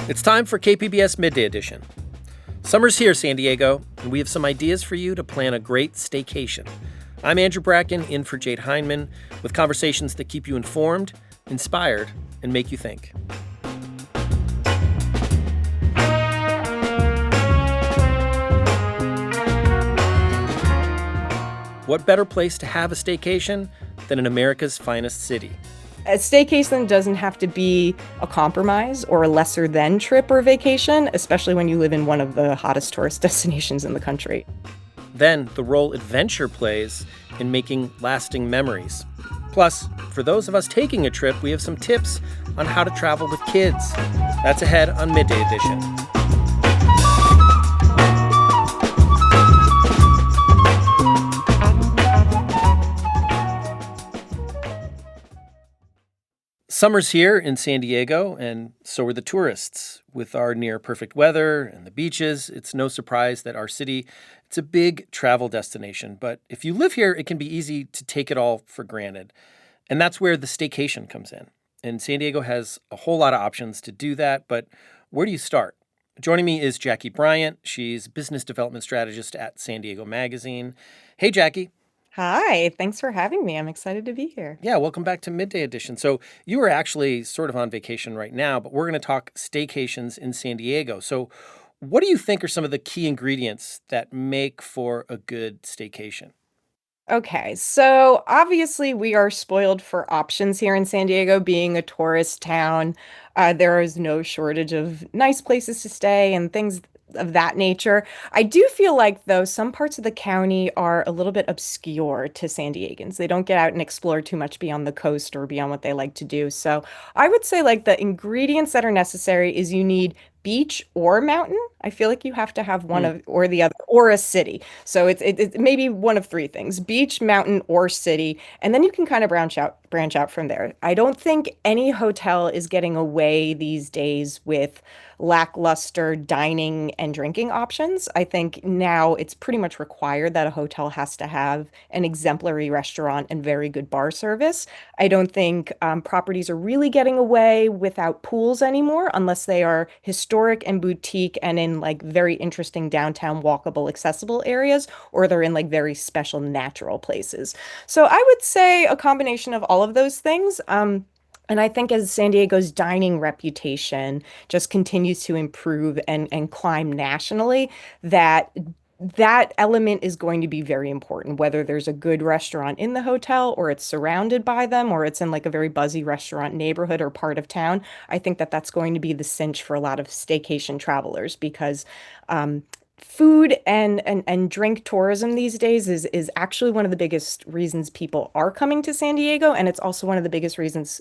It's time for KPBS Midday Edition. Summer's here, San Diego, and we have some ideas for you to plan a great staycation. I'm Andrew Bracken, in for Jade Hindman, with conversations that keep you informed, inspired, and make you think. What better place to have a staycation than in America's finest city? A staycation doesn't have to be a compromise or a lesser than trip or vacation, especially when you live in one of the hottest tourist destinations in the country. Then, the role adventure plays in making lasting memories. Plus, for those of us taking a trip, we have some tips on how to travel with kids. That's ahead on Midday Edition. Summer's here in San Diego, and so are the tourists. With our near-perfect weather and the beaches, it's no surprise that our city, it's a big travel destination. But if you live here, it can be easy to take it all for granted. And that's where the staycation comes in. And San Diego has a whole lot of options to do that, but where do you start? Joining me is Jackie Bryant. She's business development strategist at San Diego Magazine. Hey, Jackie. Hi, thanks for having me. I'm excited to be here. Yeah, welcome back to Midday Edition. So you are actually sort of on vacation right now, but we're going to talk staycations in San Diego. So what do you think are some of the key ingredients that make for a good staycation? Okay, so obviously we are spoiled for options here in San Diego, being a tourist town. There is no shortage of nice places to stay and things of that nature. I do feel like, though, some parts of the county are a little bit obscure to San Diegans. They don't get out and explore too much beyond the coast or beyond what they like to do. So I would say, like, the ingredients that are necessary is you need beach or mountain. I feel like you have to have one Hmm. of or the other or a city. So it's maybe one of three things: beach, mountain, or city, and then you can kind of branch out from there. I don't think any hotel is getting away these days with lackluster dining and drinking options. I think now it's pretty much required that a hotel has to have an exemplary restaurant and very good bar service. I don't think properties are really getting away without pools anymore, unless they are historic and boutique and in like very interesting downtown walkable accessible areas, or they're in like very special natural places. So I would say a combination of all of those things. And I think as San Diego's dining reputation just continues to improve and climb nationally, that that element is going to be very important, whether there's a good restaurant in the hotel or it's surrounded by them or it's in like a very buzzy restaurant neighborhood or part of town. I think that that's going to be the cinch for a lot of staycation travelers because food and drink tourism these days is actually one of the biggest reasons people are coming to San Diego, and it's also one of the biggest reasons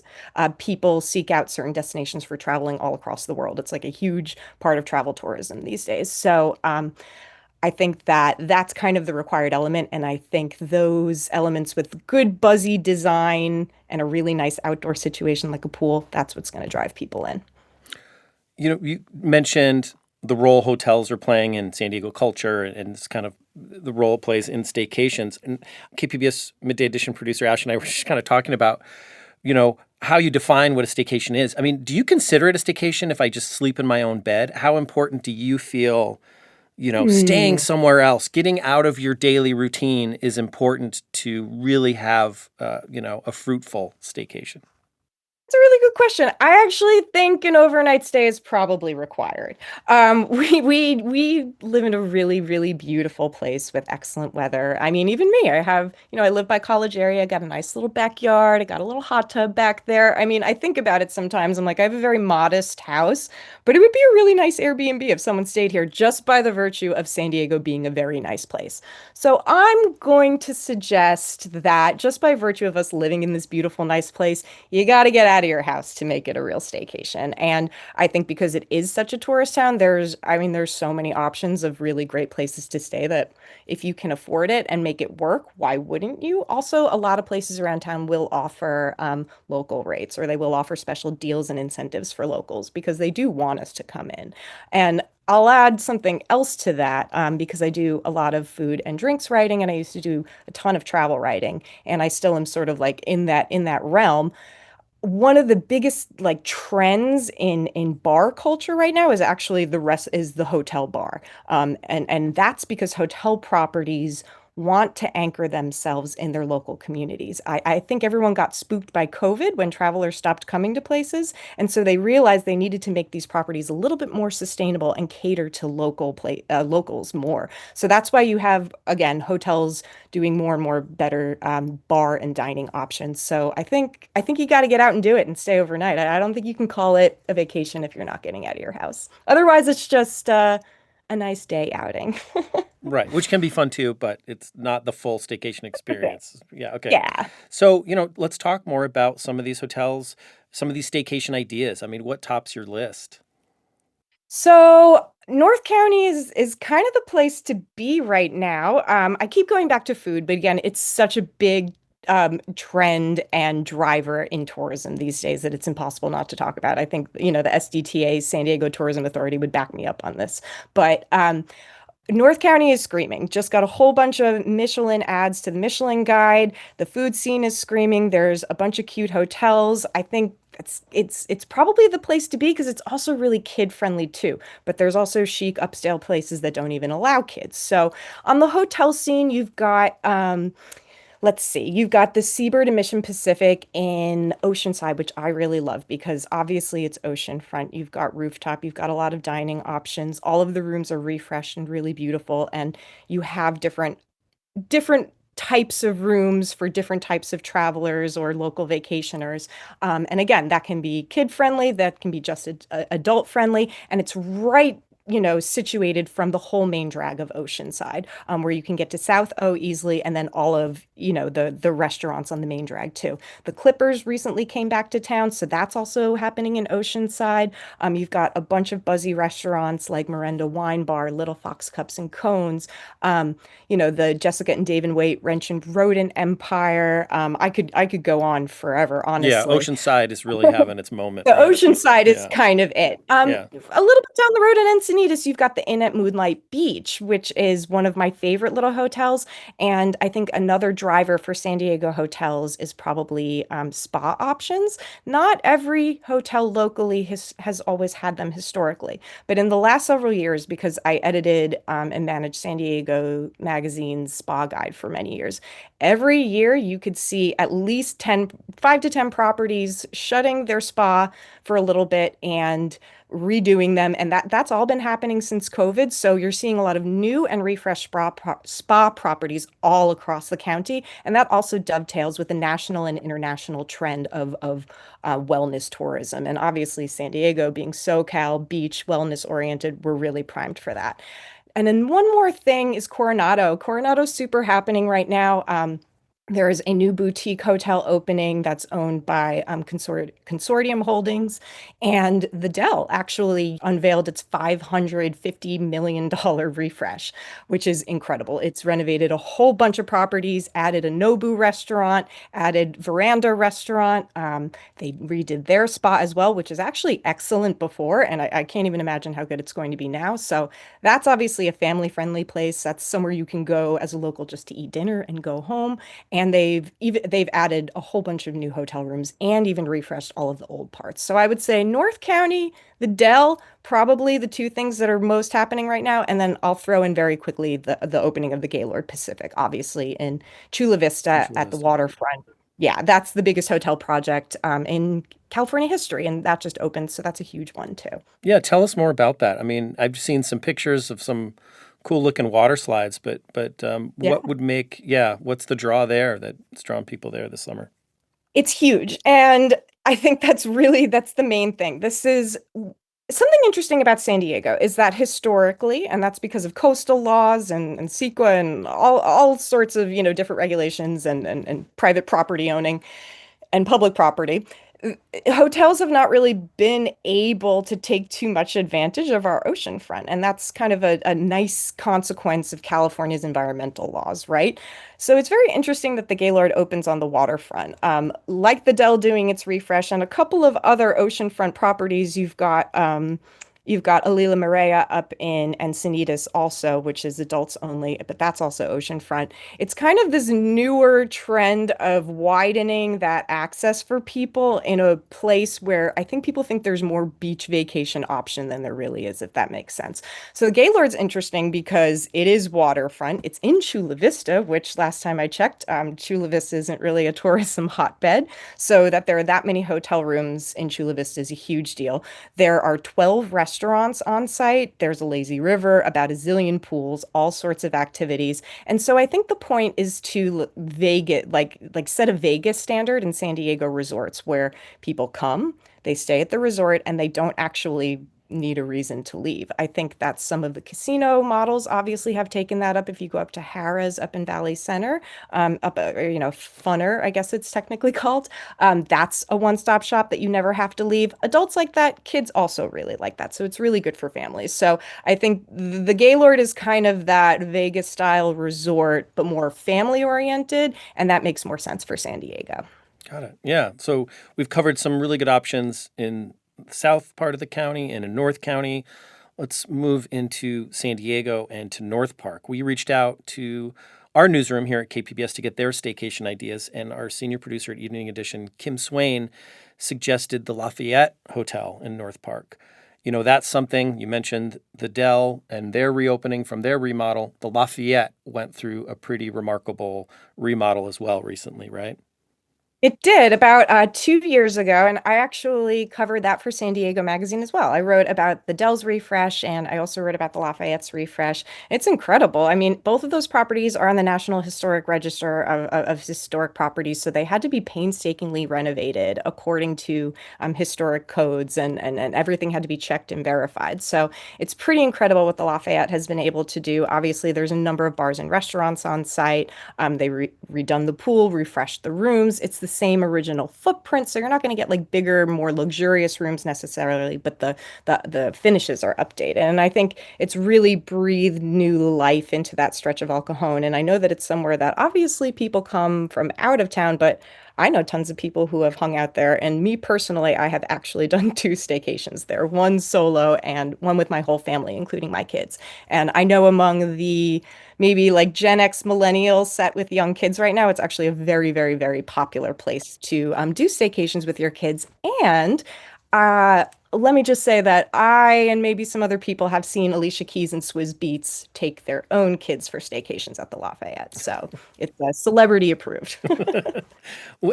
people seek out certain destinations for traveling all across the world. It's like a huge part of travel tourism these days. So I think that that's kind of the required element, and I think those elements with good buzzy design and a really nice outdoor situation like a pool, that's what's going to drive people in. You know, you mentioned the role hotels are playing in San Diego culture and it's kind of the role it plays in staycations. And KPBS Midday Edition producer Ash and I were just kind of talking about, how you define what a staycation is. I mean, do you consider it a staycation if I just sleep in my own bed? How important do you feel, staying Hmm. somewhere else, getting out of your daily routine is important to really have, a fruitful staycation? It's a really good question. I actually think an overnight stay is probably required. We live in a really, really beautiful place with excellent weather. I mean, even me, I live by College area. I got a nice little backyard. I got a little hot tub back there. I mean, I think about it sometimes. I'm like, I have a very modest house, but it would be a really nice Airbnb if someone stayed here just by the virtue of San Diego being a very nice place. So I'm going to suggest that just by virtue of us living in this beautiful, nice place, you got to get out of your house to make it a real staycation. And I think because it is such a tourist town, there's so many options of really great places to stay that if you can afford it and make it work, why wouldn't you? Also, a lot of places around town will offer local rates or they will offer special deals and incentives for locals because they do want us to come in. And I'll add something else to that because I do a lot of food and drinks writing, and I used to do a ton of travel writing, and I still am sort of like in that realm. one of the biggest like trends in bar culture right now is actually the hotel bar. And that's because hotel properties want to anchor themselves in their local communities. I think everyone got spooked by COVID when travelers stopped coming to places, and so they realized they needed to make these properties a little bit more sustainable and cater to locals more. So that's why you have, again, hotels doing more and more better bar and dining options. So I think you got to get out and do it and stay overnight. I don't think you can call it a vacation if you're not getting out of your house. Otherwise, it's just a nice day outing. Right, which can be fun too, but it's not the full staycation experience. Yeah, okay. Yeah. So, let's talk more about some of these hotels, some of these staycation ideas. I mean, what tops your list? So North County is kind of the place to be right now. I keep going back to food, but again, it's such a big trend and driver in tourism these days that it's impossible not to talk about. I think, the SDTA, San Diego Tourism Authority, would back me up on this. But North County is screaming. Just got a whole bunch of Michelin ads to the Michelin Guide. The food scene is screaming. There's a bunch of cute hotels. I think it's probably the place to be because it's also really kid friendly too. But there's also chic upscale places that don't even allow kids. So on the hotel scene, you've got let's see. You've got the Seabird and Mission Pacific in Oceanside, which I really love because obviously it's oceanfront. You've got rooftop, you've got a lot of dining options. All of the rooms are refreshed and really beautiful, and you have different types of rooms for different types of travelers or local vacationers. And again, that can be kid friendly, that can be just adult friendly, and it's right, situated from the whole main drag of Oceanside, where you can get to South O easily, and then all of, the restaurants on the main drag too. The Clippers recently came back to town, so that's also happening in Oceanside. You've got a bunch of buzzy restaurants like Miranda Wine Bar, Little Fox Cups and Cones. The Jessica and David Waite Wrench and Rodent Empire. I could go on forever, Yeah, honestly. Oceanside is really having its moment, The right? ocean side is Yeah, kind of it. yeah. A little bit down the road in Encinitas, you've got the Inn at Moonlight Beach, which is one of my favorite little hotels. And I think another driver for San Diego hotels is probably spa options. Not every hotel locally has always had them historically, but in the last several years, because I edited and managed San Diego Magazine's spa guide for many years, every year you could see at least 5 to 10 properties shutting their spa for a little bit and redoing them. And that's all been happening since COVID. So you're seeing a lot of new and refreshed spa properties all across the county. And that also dovetails with the national and international trend of wellness tourism. And obviously, San Diego being SoCal, beach, wellness oriented, we're really primed for that. And then one more thing is Coronado. Coronado's super happening right now. There is a new boutique hotel opening that's owned by Consortium Holdings. And the Dell actually unveiled its $550 million refresh, which is incredible. It's renovated a whole bunch of properties, added a Nobu restaurant, added Veranda restaurant. They redid their spa as well, which is actually excellent before. And I can't even imagine how good it's going to be now. So that's obviously a family-friendly place. That's somewhere you can go as a local just to eat dinner and go home. And they've added a whole bunch of new hotel rooms and even refreshed all of the old parts. So I would say North County, the Dell, probably the two things that are most happening right now. And then I'll throw in very quickly the opening of the Gaylord Pacific, obviously in Chula Vista Chula at the Vista. waterfront. Yeah, that's the biggest hotel project in California history, and that just opened, so that's a huge one too. Yeah, tell us more about that. I mean, I've seen some pictures of some cool looking water slides, but Yeah. what would make yeah, what's the draw there that's drawn people there this summer? It's huge. And I think that's the main thing. This is something interesting about San Diego is that historically, and that's because of coastal laws and CEQA and all sorts of, different regulations and private property owning and public property, hotels have not really been able to take too much advantage of our ocean front. And that's kind of a nice consequence of California's environmental laws, right? So it's very interesting that the Gaylord opens on the waterfront. Like the Dell doing its refresh and a couple of other oceanfront properties, you've got You've got Alila Marea up in Encinitas also, which is adults only, but that's also oceanfront. It's kind of this newer trend of widening that access for people in a place where I think people think there's more beach vacation option than there really is, if that makes sense. So the Gaylord's interesting because it is waterfront. It's in Chula Vista, which last time I checked, Chula Vista isn't really a tourism hotbed. So that there are that many hotel rooms in Chula Vista is a huge deal. There are 12 restaurants on site. There's a lazy river, about a zillion pools, all sorts of activities. And so I think the point is to Vegas, like set a Vegas standard in San Diego resorts where people come, they stay at the resort, and they don't actually need a reason to leave. I think that some of the casino models obviously have taken that up. If you go up to Harrah's up in Valley Center, Funner, I guess it's technically called. That's a one-stop shop that you never have to leave. Adults like that, kids also really like that. So it's really good for families. So I think the Gaylord is kind of that Vegas style resort, but more family oriented, and that makes more sense for San Diego. Got it. Yeah. So we've covered some really good options in the south part of the county and in North County. Let's move into San Diego and to North Park. We reached out to our newsroom here at KPBS to get their staycation ideas, and our senior producer at Evening Edition, Kim Swain, suggested the Lafayette Hotel in North Park. You know, that's something you mentioned the Dell and their reopening from their remodel. The Lafayette went through a pretty remarkable remodel as well recently, right? It did about 2 years ago, and I actually covered that for San Diego Magazine as well. I wrote about the Dell's refresh, and I also wrote about the Lafayette's refresh. It's incredible. I mean, both of those properties are on the National Historic Register of Historic Properties, so they had to be painstakingly renovated according to historic codes, and everything had to be checked and verified. So it's pretty incredible what the Lafayette has been able to do. Obviously, there's a number of bars and restaurants on site. They redone the pool, refreshed the rooms. It's the same original footprint, so you're not going to get like bigger, more luxurious rooms necessarily, but the finishes are updated. And I think it's really breathed new life into that stretch of El Cajon. And I know that it's somewhere that obviously people come from out of town, but I know tons of people who have hung out there. And me personally, I have actually done two staycations there, one solo and one with my whole family, including my kids. And I know among the maybe like Gen X millennials set with young kids right now, it's actually a very, very, very popular place to do staycations with your kids. And uh, let me just say that I and maybe some other people have seen Alicia Keys and Swizz Beatz take their own kids for staycations at the Lafayette. So it's celebrity approved.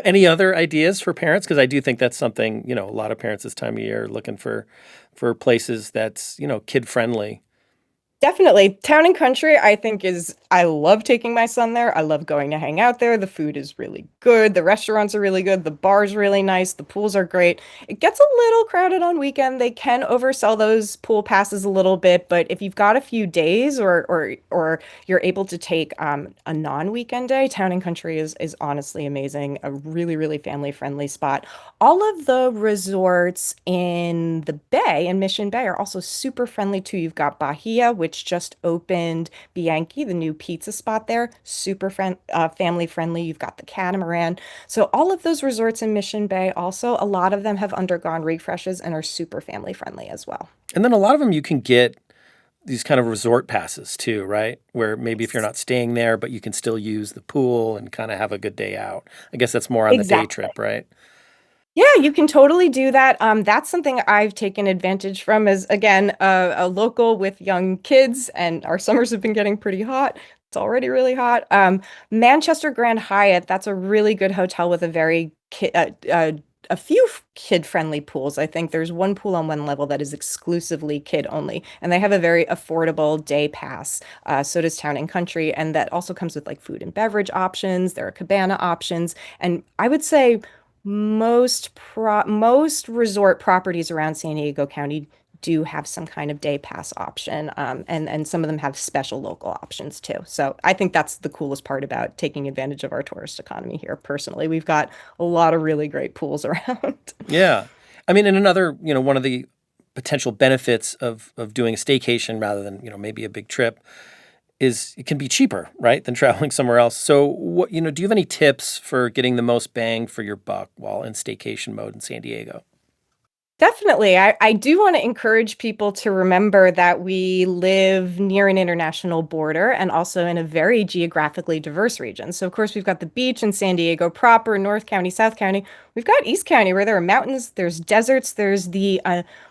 Any other ideas for parents? Because I do think that's something, you know, a lot of parents this time of year are looking for places that's, you know, kid friendly. Definitely. Town and country, I think I love taking my son there. I love going to hang out there. The food is really good. The restaurants are really good. The bar's really nice. The pools are great. It gets a little crowded on weekend. They can oversell those pool passes a little bit, but if you've got a few days or you're able to take a non-weekend day, Town and Country is honestly amazing. A really, really family-friendly spot. All of the resorts in the Bay, in Mission Bay, are also super friendly too. You've got Bahia, which just opened Bianchi, the new pizza spot there, family friendly. You've got the Catamaran. So all of those resorts in Mission Bay, also, a lot of them have undergone refreshes and are super family friendly as well. And then a lot of them you can get these kind of resort passes too, right? Where maybe if you're not staying there, but you can still use the pool and kind of have a good day out. I guess that's more on the day Exactly. trip, right? Yeah, you can totally do that. That's something I've taken advantage from as again a local with young kids, and our summers have been getting pretty hot. It's already really hot. Manchester Grand Hyatt, that's a really good hotel with a very a few kid-friendly pools. I think there's one pool on one level that is exclusively kid only, and they have a very affordable day pass. So does Town and Country, and that also comes with like food and beverage options. There are cabana options, and I would say most resort properties around San Diego County do have some kind of day pass option, and some of them have special local options too. So I think that's the coolest part about taking advantage of our tourist economy here. Personally, we've got a lot of really great pools around. Yeah. I mean, and another, you know, one of the potential benefits of doing a staycation rather than, you know, maybe a big trip is it can be cheaper, right, than traveling somewhere else. So what, you know, do you have any tips for getting the most bang for your buck while in staycation mode in San Diego? Definitely. I do want to encourage people to remember that we live near an international border and also in a very geographically diverse region. So, of course, we've got the beach in San Diego proper, North County, South County. We've got East County where there are mountains, there's deserts, there's the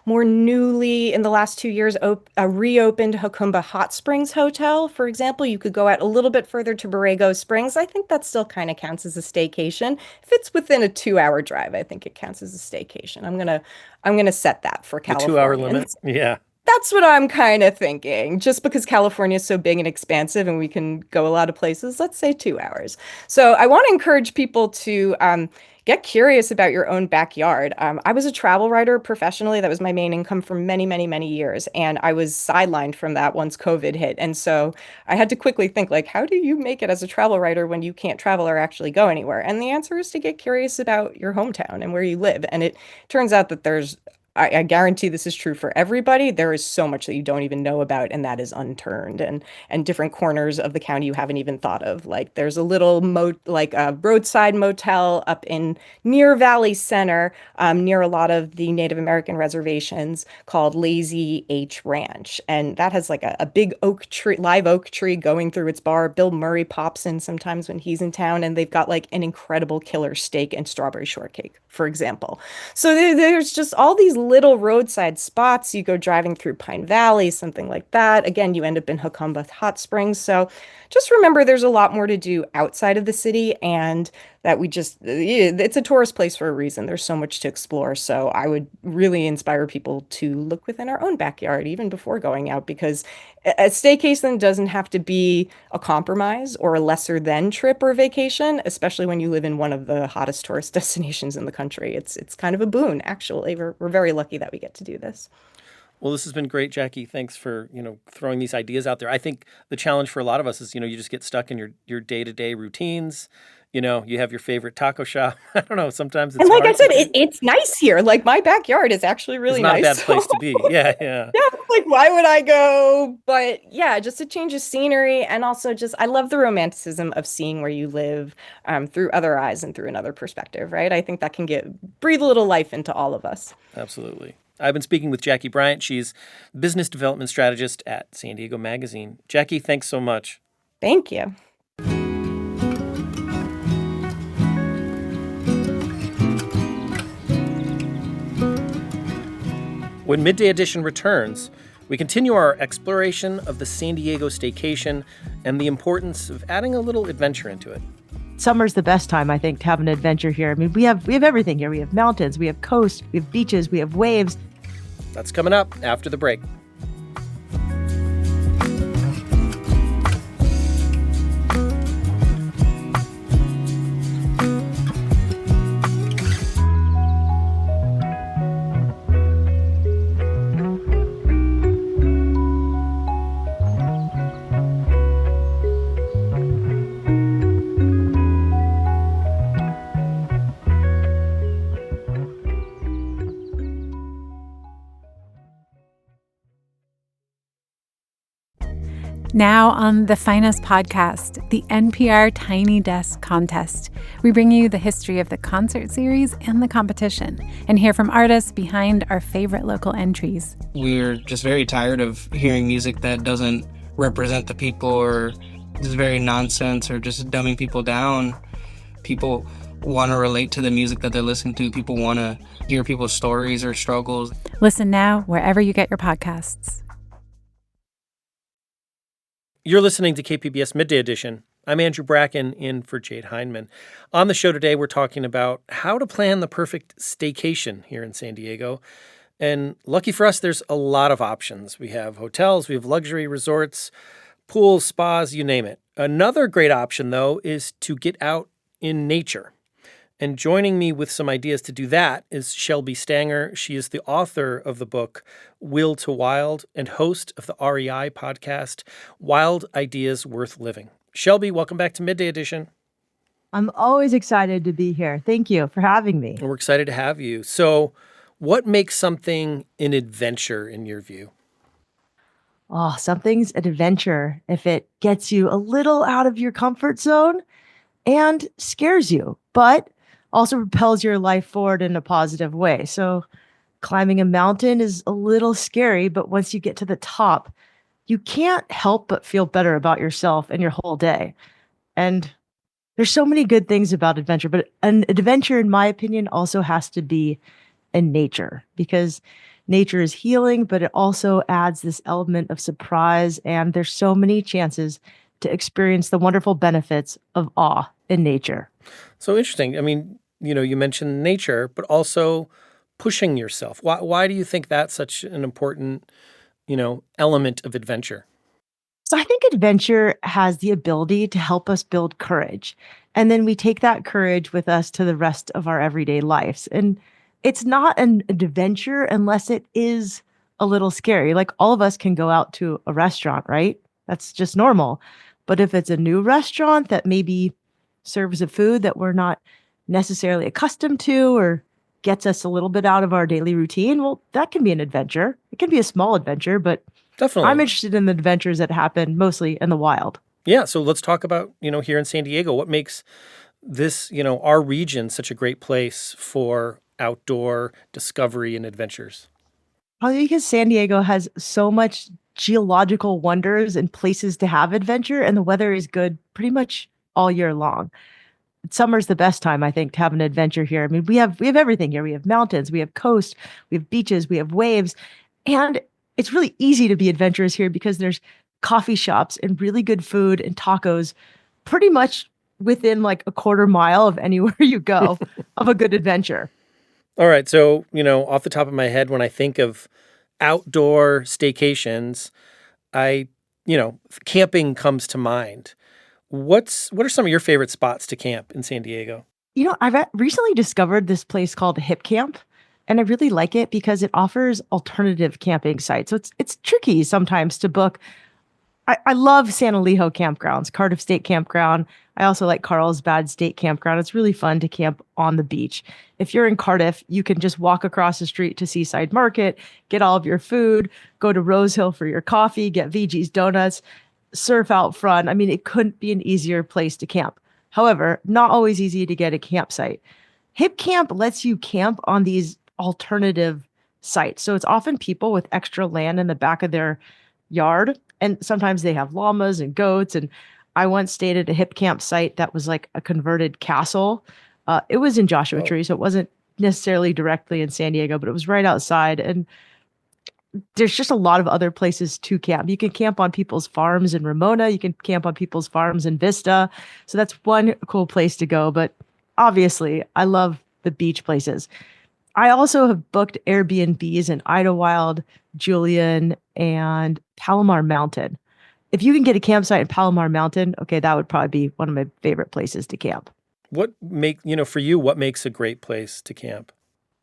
more newly, in the last 2 years, reopened Jacumba Hot Springs Hotel. For example, you could go out a little bit further to Borrego Springs. I think that still kind of counts as a staycation. If it's within a 2 hour drive, I think it counts as a staycation. I'm gonna set that for The 2 hour limit? Californians. Yeah. That's what I'm kind of thinking. Just because California is so big and expansive and we can go a lot of places, let's say 2 hours. So I want to encourage people to get curious about your own backyard. I was a travel writer professionally. That was my main income for many, many, many years. And I was sidelined from that once COVID hit. And so I had to quickly think, like, how do you make it as a travel writer when you can't travel or actually go anywhere? And the answer is to get curious about your hometown and where you live. And it turns out that I guarantee this is true for everybody. There is so much that you don't even know about, and that is unturned, and different corners of the county you haven't even thought of. Like there's a little like a roadside motel up in near Valley Center, near a lot of the Native American reservations called Lazy H Ranch, and that has like a big oak tree, live oak tree going through its bar. Bill Murray pops in sometimes when he's in town, and they've got like an incredible killer steak and strawberry shortcake, for example. So there's just all these little roadside spots. You go driving through Pine Valley, something like that. Again, you end up in Jacumba Hot Springs. So just remember there's a lot more to do outside of the city and that it's a tourist place for a reason. There's so much to explore. So I would really inspire people to look within our own backyard even before going out because a staycation doesn't have to be a compromise or a lesser than trip or vacation, especially when you live in one of the hottest tourist destinations in the country. It's kind of a boon, actually. We're very lucky that we get to do this. Well, this has been great, Jackie. Thanks for, throwing these ideas out there. I think the challenge for a lot of us is, you just get stuck in your day-to-day routines. You have your favorite taco shop. I don't know. Sometimes it's And like I hard said, to. it's nice here. Like my backyard is actually It's really not a bad nice. place to be. Yeah, yeah. Yeah, like why would I go? But yeah, just a change of scenery and also just I love the romanticism of seeing where you live through other eyes and through another perspective, right? I think that can breathe a little life into all of us. Absolutely. I've been speaking with Jackie Bryant. She's business development strategist at San Diego Magazine. Jackie, thanks so much. Thank you. When Midday Edition returns, we continue our exploration of the San Diego staycation and the importance of adding a little adventure into it. Summer's the best time, I think, to have an adventure here. I mean, we have everything here. We have mountains, we have coast, we have beaches, we have waves. That's coming up after the break. Now on the finest podcast, the NPR Tiny Desk Contest, we bring you the history of the concert series and the competition and hear from artists behind our favorite local entries. We're just very tired of hearing music that doesn't represent the people or is very nonsense or just dumbing people down. People want to relate to the music that they're listening to. People want to hear people's stories or struggles. Listen now wherever you get your podcasts. You're listening to KPBS Midday Edition. I'm Andrew Bracken, in for Jade Hindman. On the show today, we're talking about how to plan the perfect staycation here in San Diego. And lucky for us, there's a lot of options. We have hotels, we have luxury resorts, pools, spas, you name it. Another great option, though, is to get out in nature. And joining me with some ideas to do that is Shelby Stanger. She is the author of the book Will to Wild and host of the REI podcast, Wild Ideas Worth Living. Shelby, welcome back to Midday Edition. I'm always excited to be here. Thank you for having me. We're excited to have you. So what makes something an adventure in your view? Oh, something's an adventure if it gets you a little out of your comfort zone and scares you, but also propels your life forward in a positive way. So Climbing a mountain is a little scary, but once you get to the top, you can't help but feel better about yourself and your whole day. And there's so many good things about adventure, but an adventure, in my opinion, also has to be in nature because nature is healing, but it also adds this element of surprise. And there's so many chances to experience the wonderful benefits of awe in nature. So interesting. I mean, you mentioned nature, but also pushing yourself. Why do you think that's such an important, element of adventure? So I think adventure has the ability to help us build courage. And then we take that courage with us to the rest of our everyday lives. And it's not an adventure unless it is a little scary. Like all of us can go out to a restaurant, right? That's just normal. But if it's a new restaurant that maybe serves a food that we're not necessarily accustomed to or gets us a little bit out of our daily routine, well, that can be an adventure. It can be a small adventure, but I'm Definitely. interested in the adventures that happen mostly in the wild. Yeah. So let's talk about, here in San Diego, what makes this, our region such a great place for outdoor discovery and adventures. Probably because San Diego has so much geological wonders and places to have adventure, and the weather is good pretty much all year long. Summer's the best time, I think, to have an adventure here. I mean, we have everything here. We have mountains, we have coast, we have beaches, we have waves, and it's really easy to be adventurous here because there's coffee shops and really good food and tacos pretty much within like a quarter mile of anywhere you go of a good adventure. All right. So, off the top of my head, when I think of outdoor staycations, I, camping comes to mind. What are some of your favorite spots to camp in San Diego? I've recently discovered this place called Hip Camp, and I really like it because it offers alternative camping sites. So it's tricky sometimes to book. I love San Elijo campgrounds, Cardiff State Campground. I also like Carlsbad State Campground. It's really fun to camp on the beach. If you're in Cardiff, you can just walk across the street to Seaside Market, get all of your food, go to Rose Hill for your coffee, get VG's donuts, surf out front. I mean, it couldn't be an easier place to camp. However, not always easy to get a campsite. Hip Camp lets you camp on these alternative sites. So it's often people with extra land in the back of their yard. And sometimes they have llamas and goats. And I once stayed at a hip camp site that was like a converted castle. It was in Joshua Oh, Tree, so it wasn't necessarily directly in San Diego, but it was right outside. And there's just a lot of other places to camp. You can camp on people's farms in Ramona. You can camp on people's farms in Vista. So that's one cool place to go. But obviously, I love the beach places. I also have booked Airbnbs in Idlewild, Julian, and Palomar Mountain. If you can get a campsite in Palomar Mountain, okay, that would probably be one of my favorite places to camp. for you, what makes a great place to camp?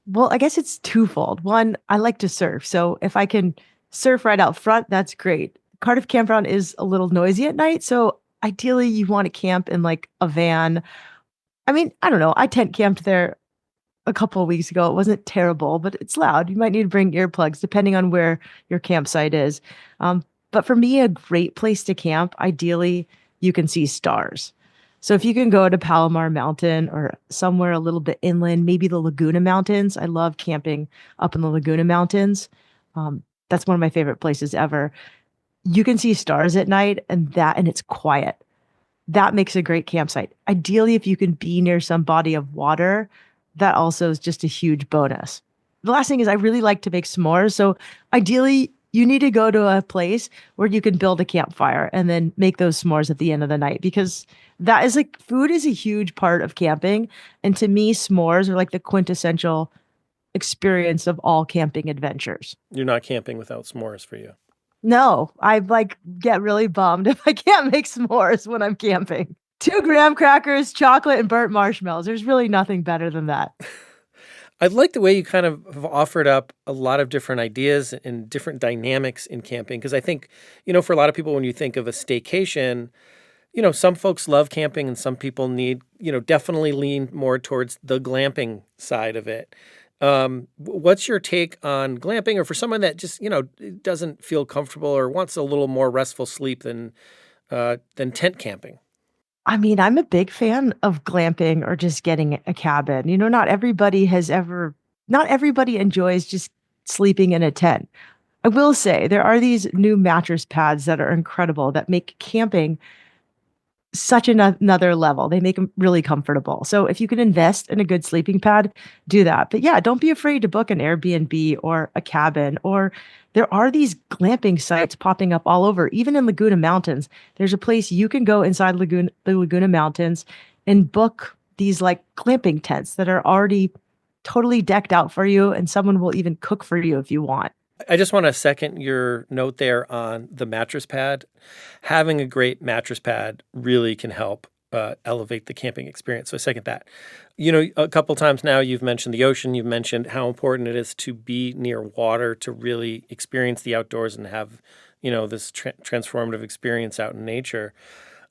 Well, I guess it's twofold. One, I like to surf. So if I can surf right out front, that's great. Cardiff Campground is a little noisy at night. So ideally, you want to camp in like a van. I mean, I don't know. I tent camped there a couple of weeks ago. It wasn't terrible, but it's loud. You might need to bring earplugs depending on where your campsite is. But for me, a great place to camp, ideally, you can see stars. So if you can go to Palomar Mountain or somewhere a little bit inland, maybe the Laguna Mountains. I love camping up in the Laguna Mountains. That's one of my favorite places ever. You can see stars at night and it's quiet. That makes a great campsite. Ideally, if you can be near some body of water, that also is just a huge bonus. The last thing is I really like to make s'mores. So ideally, you need to go to a place where you can build a campfire and then make those s'mores at the end of the night because that is like food is a huge part of camping. And to me, s'mores are like the quintessential experience of all camping adventures. You're not camping without s'mores for you. No, I like get really bummed if I can't make s'mores when I'm camping. 2 graham crackers, chocolate, and burnt marshmallows. There's really nothing better than that. I like the way you kind of have offered up a lot of different ideas and different dynamics in camping because I think, for a lot of people, when you think of a staycation, some folks love camping and some people need, definitely lean more towards the glamping side of it. What's your take on glamping or for someone that just, doesn't feel comfortable or wants a little more restful sleep than tent camping? I mean, I'm a big fan of glamping or just getting a cabin. Not everybody has ever not everybody enjoys just sleeping in a tent. I will say there are these new mattress pads that are incredible that make camping such another level. They make them really comfortable. So if you can invest in a good sleeping pad, do that. But yeah, don't be afraid to book an Airbnb or a cabin. Or there are these glamping sites popping up all over, even in Laguna Mountains. There's a place you can go inside the Laguna Mountains and book these like glamping tents that are already totally decked out for you, and someone will even cook for you if you want. I just want to second your note there on the mattress pad. Having a great mattress pad really can help elevate the camping experience. So I second that. You know, a couple times now you've mentioned the ocean. You've mentioned how important it is to be near water to really experience the outdoors and have, this transformative experience out in nature.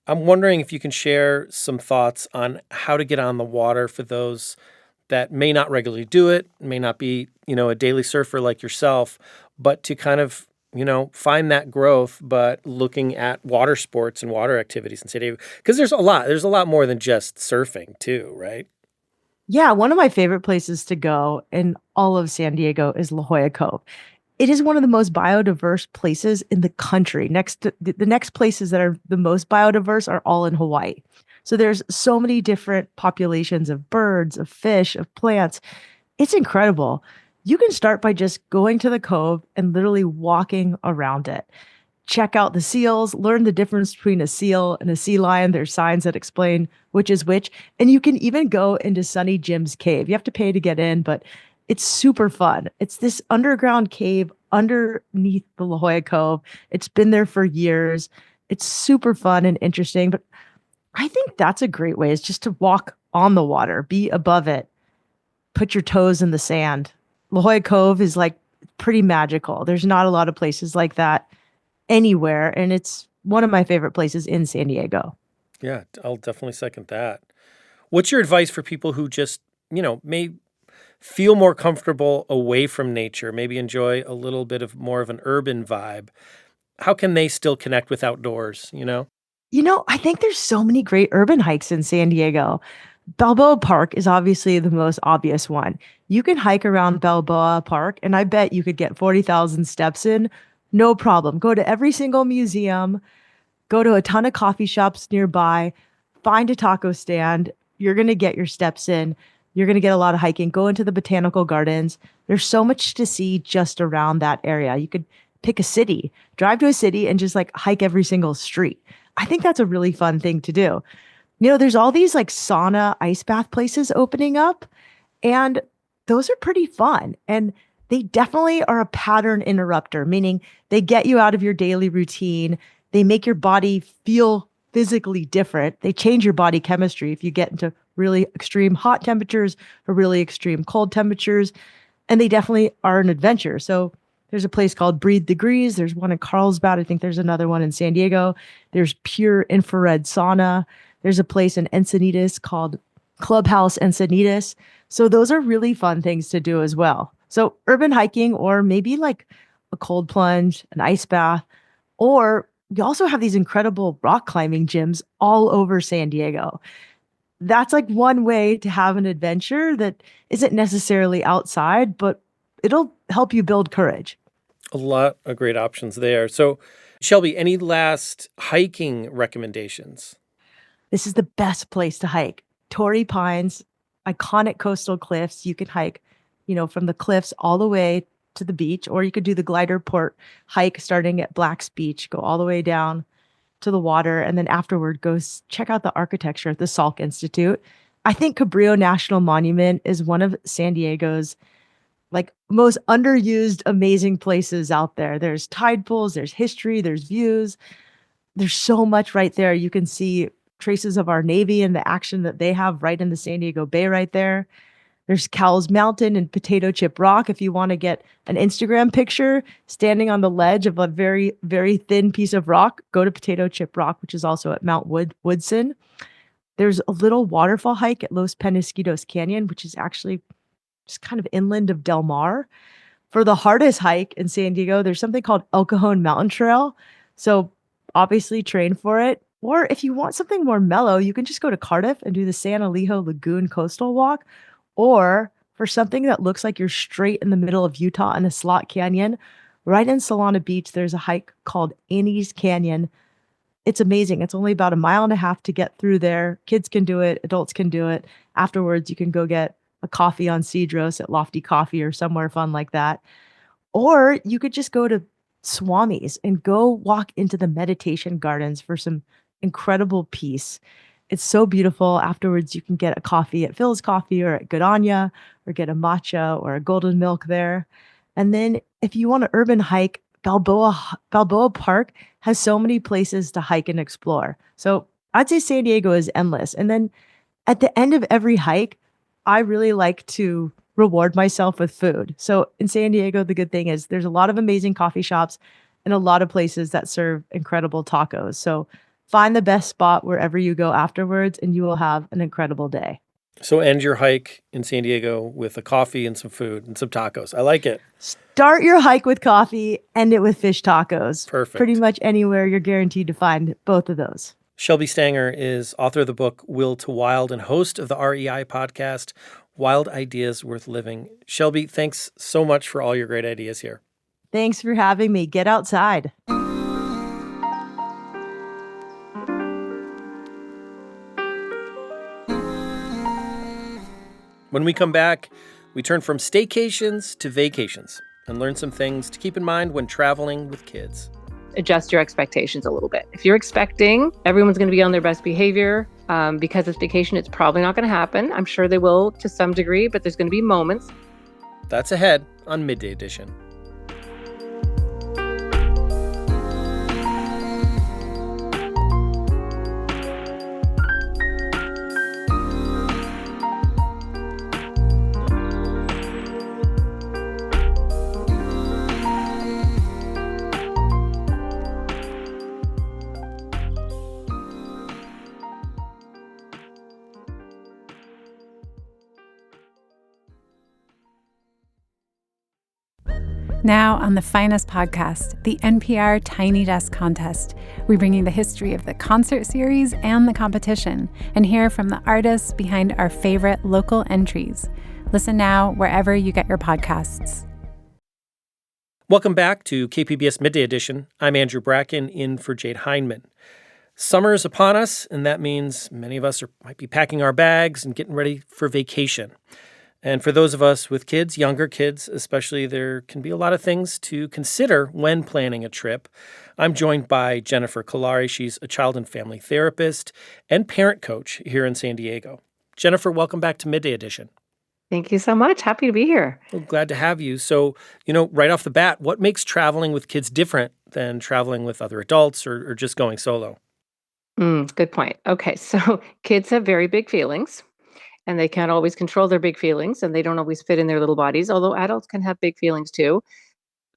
I'm wondering if you can share some thoughts on how to get on the water for those that may not regularly do it, may not be, a daily surfer like yourself, but to kind of, find that growth, but looking at water sports and water activities in San Diego. Because there's a lot more than just surfing too, right? Yeah, one of my favorite places to go in all of San Diego is La Jolla Cove. It is one of the most biodiverse places in the country. Next to the next places that are the most biodiverse are all in Hawaii. So there's so many different populations of birds, of fish, of plants. It's incredible. You can start by just going to the cove and literally walking around it. Check out the seals, learn the difference between a seal and a sea lion. There's signs that explain which is which. And you can even go into Sunny Jim's cave. You have to pay to get in, but it's super fun. It's this underground cave underneath the La Jolla Cove. It's been there for years. It's super fun and interesting. But I think that's a great way is just to walk on the water, be above it, put your toes in the sand. La Jolla Cove is like pretty magical. There's not a lot of places like that anywhere. And it's one of my favorite places in San Diego. Yeah, I'll definitely second that. What's your advice for people who just, may feel more comfortable away from nature, maybe enjoy a little bit of more of an urban vibe? How can they still connect with outdoors? I think there's so many great urban hikes in San Diego. Balboa Park is obviously the most obvious one. You can hike around Balboa Park, and I bet you could get 40,000 steps in, no problem. Go to every single museum, go to a ton of coffee shops nearby, find a taco stand. You're going to get your steps in. You're going to get a lot of hiking. Go into the botanical gardens. There's so much to see just around that area. You could pick a city, drive to a city, and just like hike every single street. I think that's a really fun thing to do. There's all these like sauna ice bath places opening up, and those are pretty fun. And they definitely are a pattern interrupter, meaning they get you out of your daily routine. They make your body feel physically different. They change your body chemistry if you get into really extreme hot temperatures or really extreme cold temperatures. And they definitely are an adventure. So there's a place called Breathe Degrees. There's one in Carlsbad. I think there's another one in San Diego. There's pure infrared sauna. There's a place in Encinitas called Clubhouse Encinitas. So those are really fun things to do as well. So urban hiking, or maybe like a cold plunge, an ice bath, or we also have these incredible rock climbing gyms all over San Diego. That's like one way to have an adventure that isn't necessarily outside, but it'll help you build courage. A lot of great options there. So, Shelby, any last hiking recommendations? This is the best place to hike. Torrey Pines, iconic coastal cliffs. You can hike, from the cliffs all the way to the beach, or you could do the glider port hike starting at Black's Beach, go all the way down to the water, and then afterward check out the architecture at the Salk Institute. I think Cabrillo National Monument is one of San Diego's like most underused, amazing places out there. There's tide pools, there's history, there's views. There's so much right there. You can see traces of our Navy and the action that they have right in the San Diego Bay right there. There's Cowles Mountain and Potato Chip Rock. If you want to get an Instagram picture standing on the ledge of a very, very thin piece of rock, go to Potato Chip Rock, which is also at Mount Woodson. There's a little waterfall hike at Los Penasquitos Canyon, which is actually just kind of inland of Del Mar. For the hardest hike in San Diego, there's something called El Cajon Mountain Trail. So obviously train for it. Or if you want something more mellow, you can just go to Cardiff and do the San Elijo Lagoon Coastal Walk. Or for something that looks like you're straight in the middle of Utah in a slot canyon, right in Solana Beach, there's a hike called Annie's Canyon. It's amazing. It's only about a mile and a half to get through there. Kids can do it, adults can do it. Afterwards, you can go get a coffee on Cedros at Lofty Coffee or somewhere fun like that. Or you could just go to Swami's and go walk into the meditation gardens for some incredible peace. It's so beautiful. Afterwards, you can get a coffee at Phil's Coffee or at Godanya or get a matcha or a golden milk there. And then if you want to urban hike, Balboa Park has so many places to hike and explore. So I'd say San Diego is endless. And then at the end of every hike, I really like to reward myself with food. So in San Diego, the good thing is there's a lot of amazing coffee shops and a lot of places that serve incredible tacos. So find the best spot wherever you go afterwards, and you will have an incredible day. So end your hike in San Diego with a coffee and some food and some tacos. I like it. Start your hike with coffee, end it with fish tacos. Perfect. Pretty much anywhere you're guaranteed to find both of those. Shelby Stanger is author of the book Will to Wild and host of the REI podcast, Wild Ideas Worth Living. Shelby, thanks so much for all your great ideas here. Thanks for having me. Get outside. When we come back, we turn from staycations to vacations and learn some things to keep in mind when traveling with kids. Adjust your expectations a little bit. If you're expecting everyone's going to be on their best behavior because it's vacation, it's probably not going to happen. I'm sure they will to some degree, but there's going to be moments. That's ahead on Midday Edition. Now on the finest podcast, the NPR Tiny Desk Contest, we bring you the history of the concert series and the competition and hear from the artists behind our favorite local entries. Listen now wherever you get your podcasts. Welcome back to KPBS Midday Edition. I'm Andrew Bracken, in for Jade Hindman. Summer is upon us, and that means many of us might be packing our bags and getting ready for vacation. And for those of us with kids, younger kids especially, there can be a lot of things to consider when planning a trip. I'm joined by Jennifer Kalari. She's a child and family therapist and parent coach here in San Diego. Jennifer, welcome back to Midday Edition. Thank you so much. Happy to be here. Well, glad to have you. So, right off the bat, what makes traveling with kids different than traveling with other adults or just going solo? Good point. Okay, so kids have very big feelings. And they can't always control their big feelings, and they don't always fit in their little bodies, although adults can have big feelings too.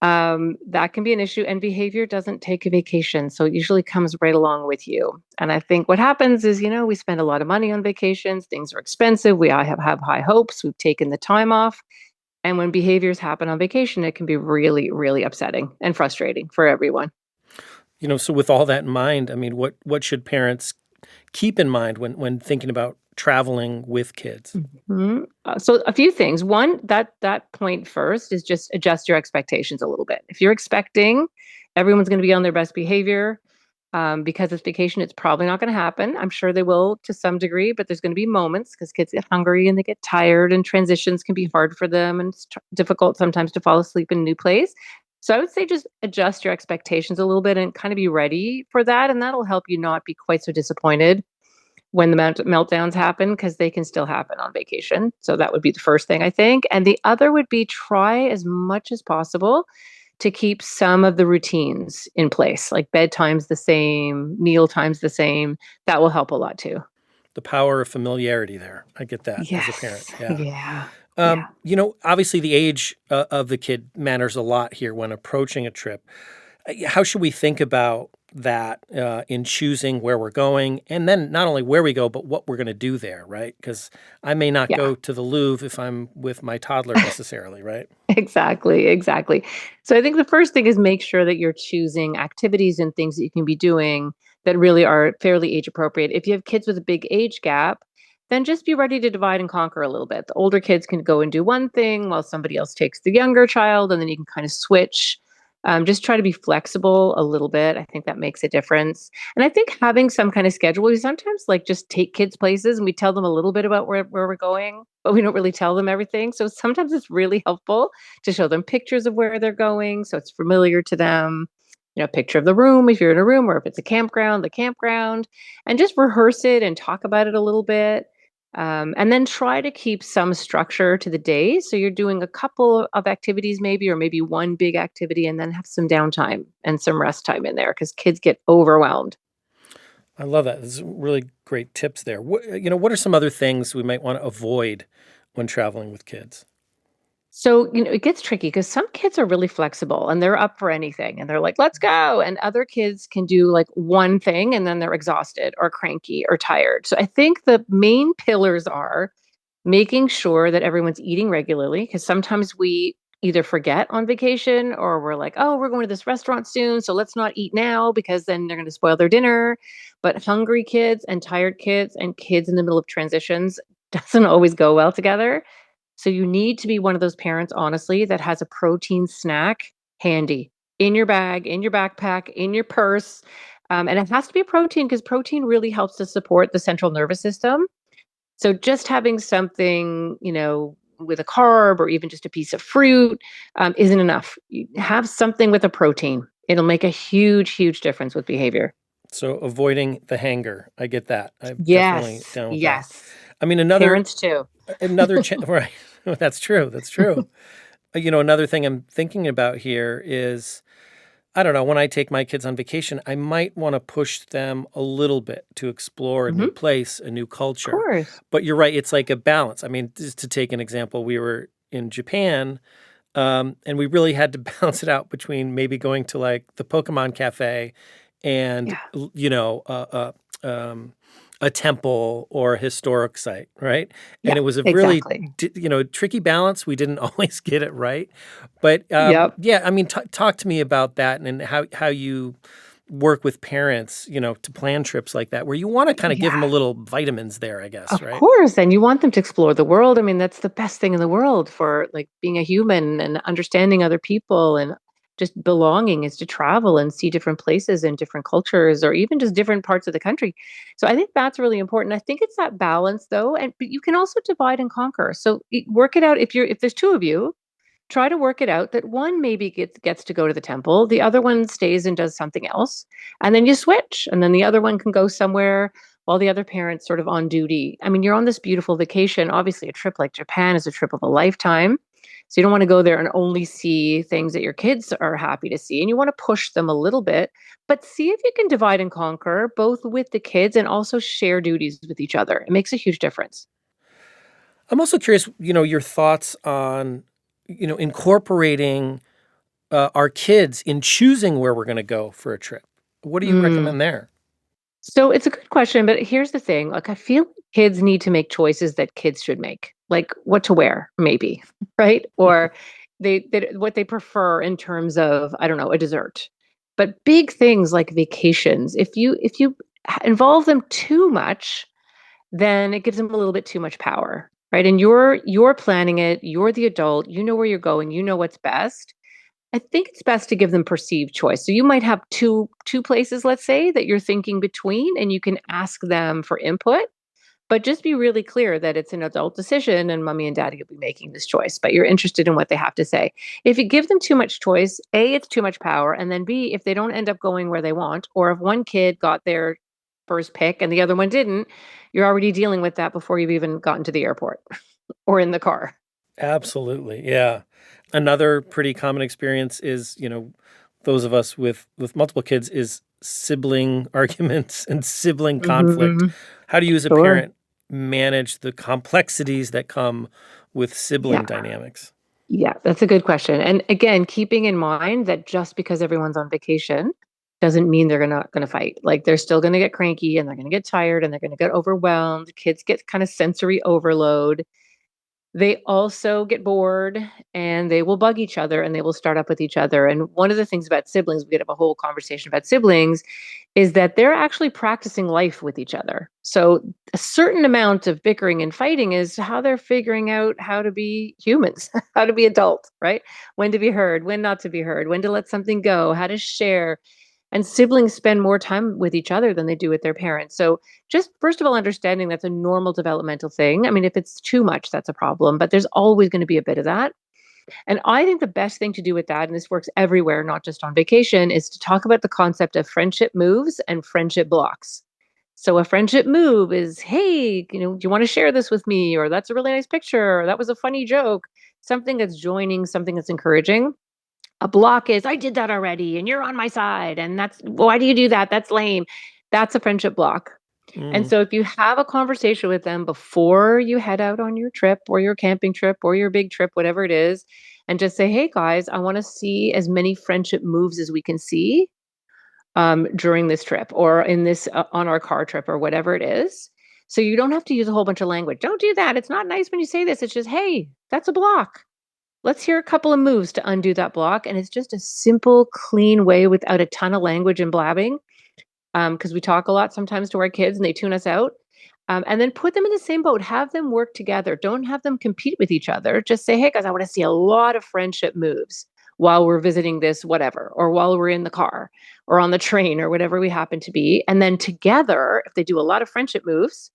That can be an issue, and behavior doesn't take a vacation, so it usually comes right along with you. And I think what happens is, we spend a lot of money on vacations, things are expensive, we all have high hopes, we've taken the time off, and when behaviors happen on vacation, it can be really, really upsetting and frustrating for everyone. So with all that in mind, what should parents keep in mind when thinking about traveling with kids? Mm-hmm. So a few things. One, that point first is just adjust your expectations a little bit. If you're expecting everyone's going to be on their best behavior because it's vacation, it's probably not going to happen. I'm sure they will to some degree, but there's going to be moments because kids get hungry and they get tired and transitions can be hard for them and it's difficult sometimes to fall asleep in a new place. So I would say just adjust your expectations a little bit and kind of be ready for that. And that'll help you not be quite so disappointed when the meltdowns happen, because they can still happen on vacation. So that would be the first thing, I think. And the other would be try as much as possible to keep some of the routines in place, like bedtime's the same, meal time's the same. That will help a lot too. The power of familiarity there. I get that Yes. as a parent. Yeah. Obviously the age of the kid matters a lot here when approaching a trip. How should we think about that in choosing where we're going, and then not only where we go, but what we're going to do there, right? Because I may not go to the Louvre if I'm with my toddler necessarily, right? Exactly. So I think the first thing is make sure that you're choosing activities and things that you can be doing that really are fairly age appropriate. If you have kids with a big age gap, then just be ready to divide and conquer a little bit. The older kids can go and do one thing while somebody else takes the younger child, and then you can kind of switch. Just try to be flexible a little bit. I think that makes a difference. And I think having some kind of schedule, we sometimes like just take kids places and we tell them a little bit about where we're going, but we don't really tell them everything. So sometimes it's really helpful to show them pictures of where they're going so it's familiar to them. A picture of the room if you're in a room, or if it's a campground, the campground, and just rehearse it and talk about it a little bit. And then try to keep some structure to the day. So you're doing a couple of activities, maybe, or maybe one big activity, and then have some downtime and some rest time in there because kids get overwhelmed. I love that. This is really great tips there. What are some other things we might want to avoid when traveling with kids? So, it gets tricky because some kids are really flexible and they're up for anything and they're like, let's go. And other kids can do like one thing and then they're exhausted or cranky or tired. So I think the main pillars are making sure that everyone's eating regularly because sometimes we either forget on vacation or we're like, oh, we're going to this restaurant soon. So let's not eat now because then they're going to spoil their dinner. But hungry kids and tired kids and kids in the middle of transitions doesn't always go well together. So you need to be one of those parents, honestly, that has a protein snack handy in your bag, in your backpack, in your purse. And it has to be protein because protein really helps to support the central nervous system. So just having something, with a carb or even just a piece of fruit isn't enough. You have something with a protein. It'll make a huge, huge difference with behavior. So avoiding the hanger. I get that. I'm definitely Yes. down with that. Yes. I mean, Parents too. right. That's true. That's true. Another thing I'm thinking about here is, I don't know, when I take my kids on vacation, I might want to push them a little bit to explore a new Of place, a new culture. course. But you're right, it's like a balance. I mean, just to take an example, we were in Japan, and we really had to balance it out between maybe going to like the Pokemon Cafe and, Yeah. a temple or a historic site, right? And Yeah, it was a really, exactly. tricky balance. We didn't always get it right. But Yep. yeah, I mean, talk to me about that and how you work with parents, to plan trips like that, where you want to kind of give them a Yeah. little vitamins there, I guess, Of right? course, and you want them to explore the world. I mean, that's the best thing in the world for like being a human and understanding other people and just belonging is to travel and see different places and different cultures or even just different parts of the country. So I think that's really important. I think it's that balance though, and but you can also divide and conquer. So work it out if there's two of you, try to work it out that one maybe gets to go to the temple, the other one stays and does something else, and then you switch, and then the other one can go somewhere while the other parent's sort of on duty. I mean, you're on this beautiful vacation. Obviously, a trip like Japan is a trip of a lifetime. So you don't want to go there and only see things that your kids are happy to see, and you want to push them a little bit, but see if you can divide and conquer both with the kids and also share duties with each other. It makes a huge difference. I'm also curious, your thoughts on, incorporating our kids in choosing where we're going to go for a trip. What do you Mm. recommend there? So it's a good question, but here's the thing. Like, I feel kids need to make choices that kids should make, like what to wear, maybe, right? Or they what they prefer in terms of, I don't know, a dessert. But big things like vacations, if you involve them too much, then it gives them a little bit too much power, right? And you're planning it, you're the adult, you know where you're going, you know what's best. I think it's best to give them perceived choice. So you might have two places, let's say, that you're thinking between, and you can ask them for input. But just be really clear that it's an adult decision and mommy and daddy will be making this choice, but you're interested in what they have to say. If you give them too much choice, A, it's too much power. And then B, if they don't end up going where they want, or if one kid got their first pick and the other one didn't, you're already dealing with that before you've even gotten to the airport or in the car. Absolutely. Yeah. Another pretty common experience is, those of us with multiple kids is sibling arguments and sibling conflict. Hmm. How do you as a Sure. parent manage the complexities that come with Yeah. sibling dynamics? Yeah, that's a good question. And again, keeping in mind that just because everyone's on vacation doesn't mean they're not going to fight. Like they're still going to get cranky and they're going to get tired and they're going to get overwhelmed. Kids get kind of sensory overload. They also get bored and they will bug each other and they will start up with each other. And one of the things about siblings, we could have a whole conversation about siblings, is that they're actually practicing life with each other. So a certain amount of bickering and fighting is how they're figuring out how to be humans, how to be adult, right? When to be heard, when not to be heard, when to let something go, how to share. And siblings spend more time with each other than they do with their parents. So just first of all, understanding that's a normal developmental thing. I mean, if it's too much, that's a problem, but there's always going to be a bit of that. And I think the best thing to do with that, and this works everywhere, not just on vacation, is to talk about the concept of friendship moves and friendship blocks. So a friendship move is, hey, do you want to share this with me? Or that's a really nice picture. Or that was a funny joke. Something that's joining, something that's encouraging. A block is, I did that already and you're on my side. And that's, why do you do that? That's lame. That's a friendship block. And Mm. so if you have a conversation with them before you head out on your trip or your camping trip or your big trip, whatever it is, and just say, hey guys, I want to see as many friendship moves as we can see during this trip or in this on our car trip or whatever it is. So you don't have to use a whole bunch of language. Don't do that. It's not nice when you say this. It's just, hey, that's a block. Let's hear a couple of moves to undo that block. And it's just a simple, clean way without a ton of language and blabbing, because we talk a lot sometimes to our kids and they tune us out. And then put them in the same boat. Have them work together. Don't have them compete with each other. Just say, hey, guys, I want to see a lot of friendship moves while we're visiting this, whatever, or while we're in the car or on the train or whatever we happen to be. And then together, if they do a lot of friendship moves,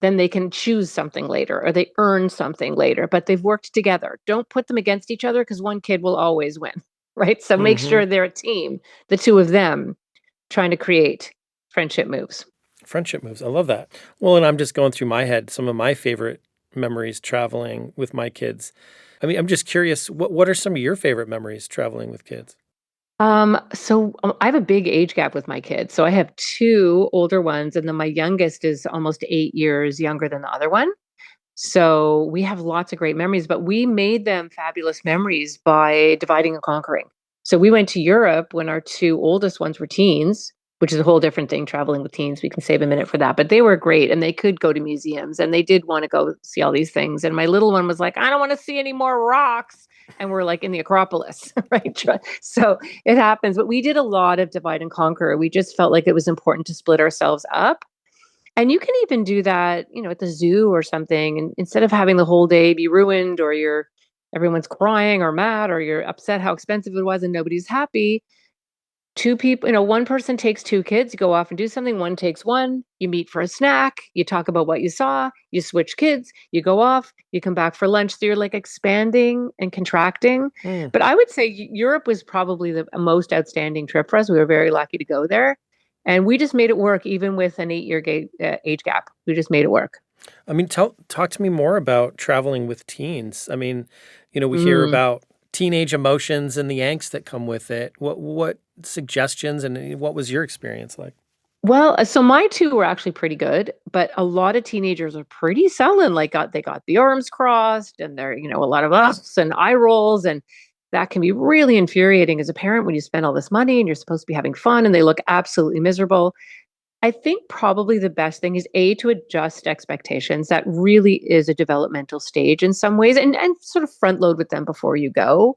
then they can choose something later or they earn something later, but they've worked together. Don't put them against each other because one kid will always win, right? So make Hmm. sure they're a team, the two of them trying to create friendship moves. Friendship moves. I love that. Well, and I'm just going through my head some of my favorite memories traveling with my kids. I mean, I'm just curious, what are some of your favorite memories traveling with kids? I have a big age gap with my kids. So I have two older ones, and then my youngest is almost 8 years younger than the other one. So we have lots of great memories, but we made them fabulous memories by dividing and conquering. So we went to Europe when our two oldest ones were teens, which is a whole different thing traveling with teens. We can save a minute for that. But they were great and they could go to museums and they did want to go see all these things. And my little one was like, I don't want to see any more rocks. And we're like in the Acropolis, right? So it happens. But we did a lot of divide and conquer. We just felt like it was important to split ourselves up, and you can even do that, at the zoo or something. And instead of having the whole day be ruined or everyone's crying or mad or you're upset how expensive it was and nobody's happy, two people, one person takes two kids, you go off and do something, one takes one, you meet for a snack, you talk about what you saw, you switch kids, you go off, you come back for lunch. So you're like expanding and contracting. Mm. But I would say Europe was probably the most outstanding trip for us. We were very lucky to go there. And we just made it work, even with an 8-year age gap. We just made it work. I mean, talk to me more about traveling with teens. I mean, we hear Mm. about teenage emotions and the angst that come with it. What suggestions and what was your experience like? Well, so my two were actually pretty good, but a lot of teenagers are pretty sullen. Like they got the arms crossed, and they're a lot of us and eye rolls, and that can be really infuriating as a parent when you spend all this money and you're supposed to be having fun, and they look absolutely miserable. I think probably the best thing is to adjust expectations. That really is a developmental stage in some ways, and sort of front load with them before you go.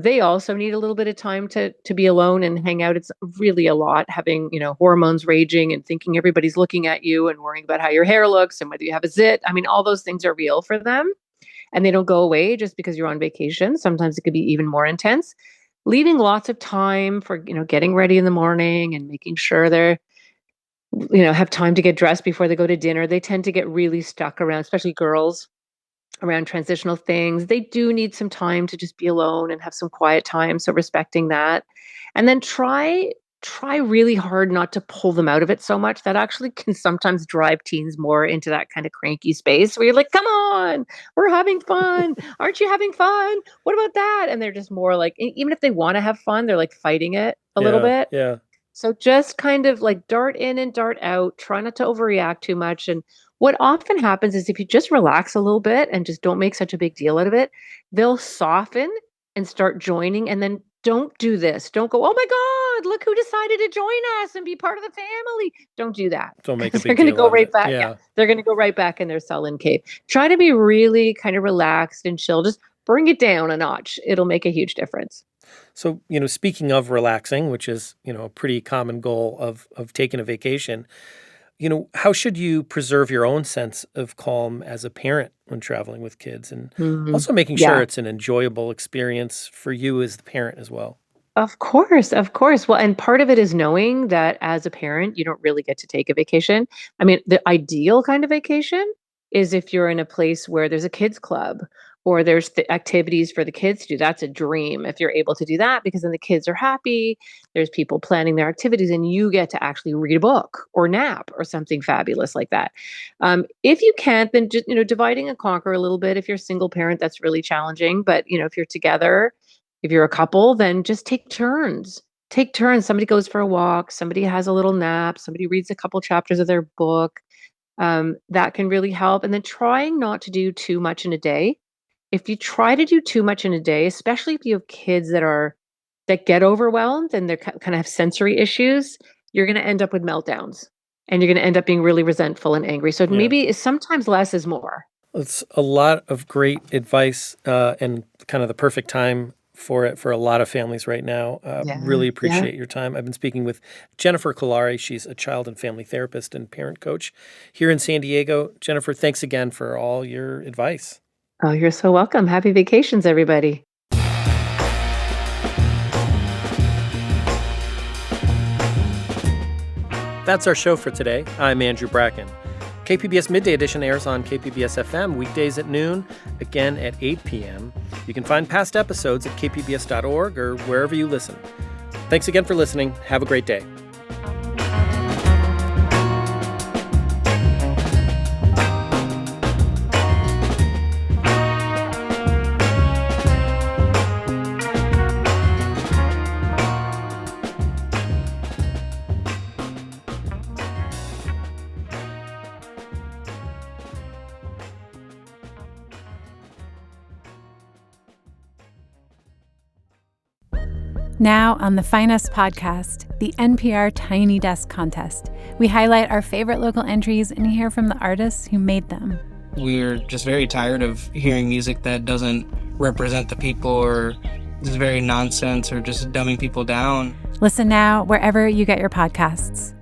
They also need a little bit of time to be alone and hang out. It's really a lot having, hormones raging and thinking everybody's looking at you and worrying about how your hair looks and whether you have a zit. I mean, all those things are real for them and they don't go away just because you're on vacation. Sometimes it could be even more intense. Leaving lots of time for, getting ready in the morning and making sure they're, have time to get dressed before they go to dinner. They tend to get really stuck around, especially girls, around transitional things. They do need some time to just be alone and have some quiet time. So respecting that. And then try really hard not to pull them out of it so much. That actually can sometimes drive teens more into that kind of cranky space where you're like, come on, we're having fun. Aren't you having fun? What about that? And they're just more like, even if they want to have fun, they're like fighting it a little Yeah, bit. yeah. So just kind of like dart in and dart out, try not to overreact too much. And what often happens is if you just relax a little bit and just don't make such a big deal out of it, they'll soften and start joining. And then don't do this. Don't go, oh my God, look who decided to join us and be part of the family. Don't do that. Don't make a 'Cause they're big going to deal go out of right it. back. Yeah. They're going to go right back in their sullen cave. Try to be really kind of relaxed and chill. Just bring it down a notch. It'll make a huge difference. So, speaking of relaxing, which is, a pretty common goal of taking a vacation, how should you preserve your own sense of calm as a parent when traveling with kids, and also making sure it's an enjoyable experience for you as the parent as well? Of course, of course. Well, and part of it is knowing that as a parent, you don't really get to take a vacation. I mean, the ideal kind of vacation is if you're in a place where there's a kids club or there's the activities for the kids to do. That's a dream if you're able to do that, because then the kids are happy. There's people planning their activities and you get to actually read a book or nap or something fabulous like that. If you can't, then just, dividing and conquer a little bit. If you're a single parent, that's really challenging. But, if you're together, if you're a couple, then just take turns. Take turns. Somebody goes for a walk, somebody has a little nap, somebody reads a couple chapters of their book. That can really help. And then trying not to do too much in a day. If you try to do too much in a day, especially if you have kids that get overwhelmed and they kind of have sensory issues, you're going to end up with meltdowns and you're going to end up being really resentful and angry. So maybe sometimes less is more. It's a lot of great advice and kind of the perfect time for it for a lot of families right now. Really appreciate your time. I've been speaking with Jennifer Kolari. She's a child and family therapist and parent coach here in San Diego. Jennifer, thanks again for all your advice. Oh, you're so welcome. Happy vacations, everybody. That's our show for today. I'm Andrew Bracken. KPBS Midday Edition airs on KPBS FM weekdays at noon, again at 8 p.m. You can find past episodes at kpbs.org or wherever you listen. Thanks again for listening. Have a great day. Now on the Finest podcast, the NPR Tiny Desk Contest, we highlight our favorite local entries and hear from the artists who made them. We're just very tired of hearing music that doesn't represent the people or is very nonsense or just dumbing people down. Listen now wherever you get your podcasts.